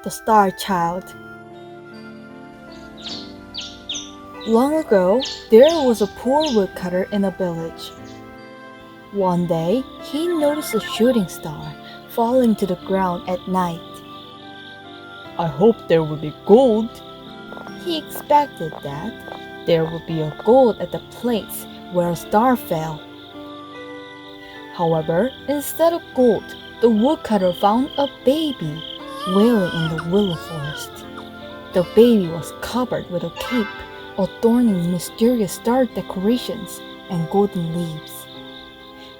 The Starchild. Long ago, there was a poor woodcutter in a village. One day, he noticed a shooting star falling to the ground at night. I hope there will be gold. He expected that there would be a gold at the place where a star fell. However, instead of gold, the woodcutter found a baby wailing in the willow forest. The baby was covered with a cape adorning mysterious star decorations and golden leaves.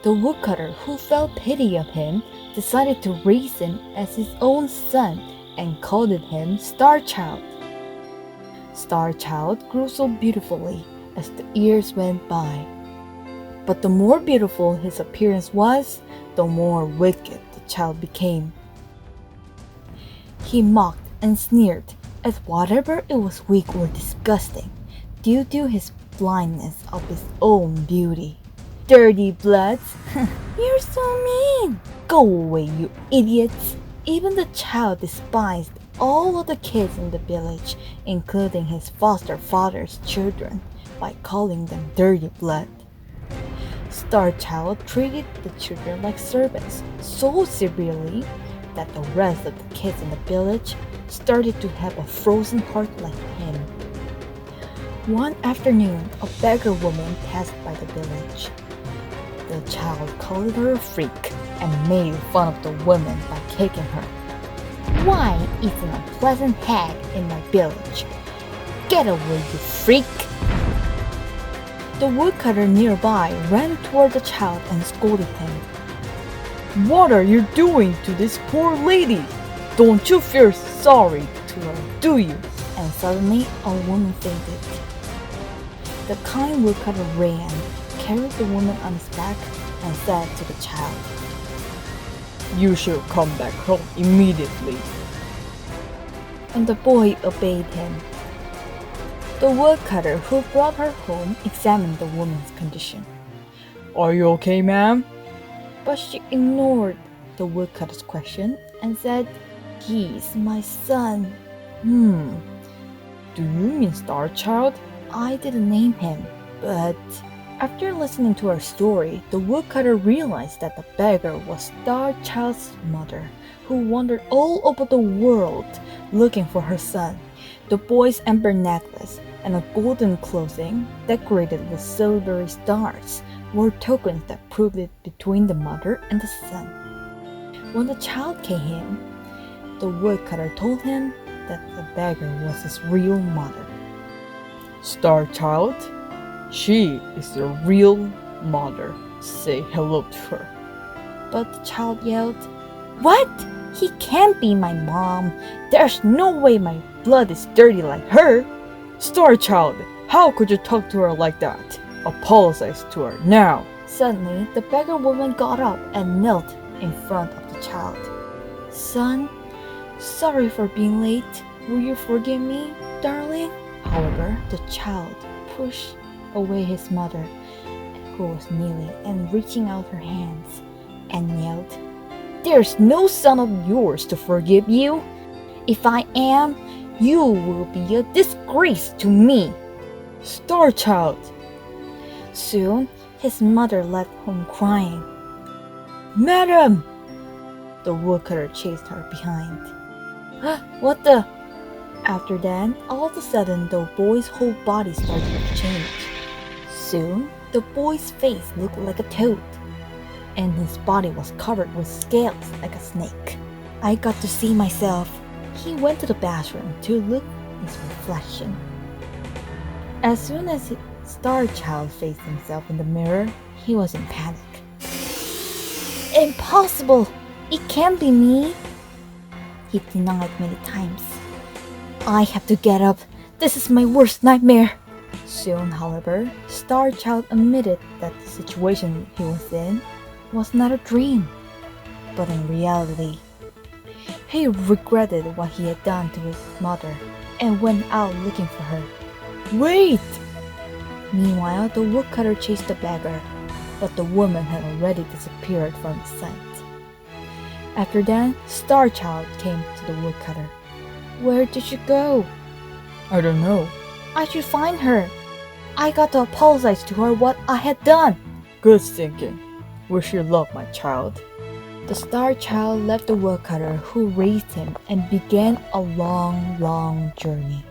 The woodcutter, who felt pity of him, decided to raise him as his own son and called him Starchild. Starchild grew so beautifully as the years went by. But the more beautiful his appearance was, the more wicked the child became. He mocked and sneered at whatever it was weak or disgusting, due to his blindness of his own beauty. Dirty bloods! You're so mean! Go away, you idiots! Even the child despised all of the kids in the village, including his foster father's children, by calling them dirty blood. Starchild treated the children like servants so severely that the rest of the kids in the village started to have a frozen heart like him. One afternoon, a beggar woman passed by the village. The child called her a freak and made fun of the woman by kicking her. Why is an unpleasant hag in my village? Get away, you freak! The woodcutter nearby ran toward the child and scolded him. What are you doing to this poor lady? Don't you feel sorry to her, do you? And suddenly a woman fainted. The kind woodcutter ran, carried the woman on his back, and said to the child, You should come back home immediately. And the boy obeyed him. The woodcutter who brought her home examined the woman's condition. Are you okay, ma'am? But she ignored the woodcutter's question and said, He's my son. Do you mean Starchild? I didn't name him, but after listening to her story, the woodcutter realized that the beggar was Starchild's mother, who wandered all over the world looking for her son. The boy's amber necklace and a golden clothing decorated with silvery stars were tokens that proved it between the mother and the son. When the child came, the woodcutter told him that the beggar was his real mother. Starchild? She is your real mother. Say hello to her. But the child yelled, What? He can't be my mom. There's no way my blood is dirty like her. Starchild, how could you talk to her like that? Apologize to her now. Suddenly, the beggar woman got up and knelt in front of the child. Son, sorry for being late. Will you forgive me, darling? However, the child pushed away his mother, who was kneeling and reaching out her hands, and yelled, There's no son of yours to forgive you. If I am, you will be a disgrace to me. Starchild! Soon, his mother left home crying. Madam! The woodcutter chased her behind. What the? After that, all of a sudden, the boy's whole body started to change. Soon, the boy's face looked like a toad, and his body was covered with scales like a snake. I got to see myself. He went to the bathroom to look at his reflection. As soon as Starchild faced himself in the mirror, he was in panic. Impossible! It can't be me! He denied many times. I have to get up. This is my worst nightmare. Soon, however, Starchild admitted that the situation he was in was not a dream, but in reality. He regretted what he had done to his mother and went out looking for her. Wait! Meanwhile, the woodcutter chased the beggar, but the woman had already disappeared from his sight. After that, Starchild came to the woodcutter. Where did she go? I don't know. I should find her. I got to apologize to her what I had done. Good thinking. Wish you luck, my child. The star child left the woodcutter who raised him and began a long, long journey.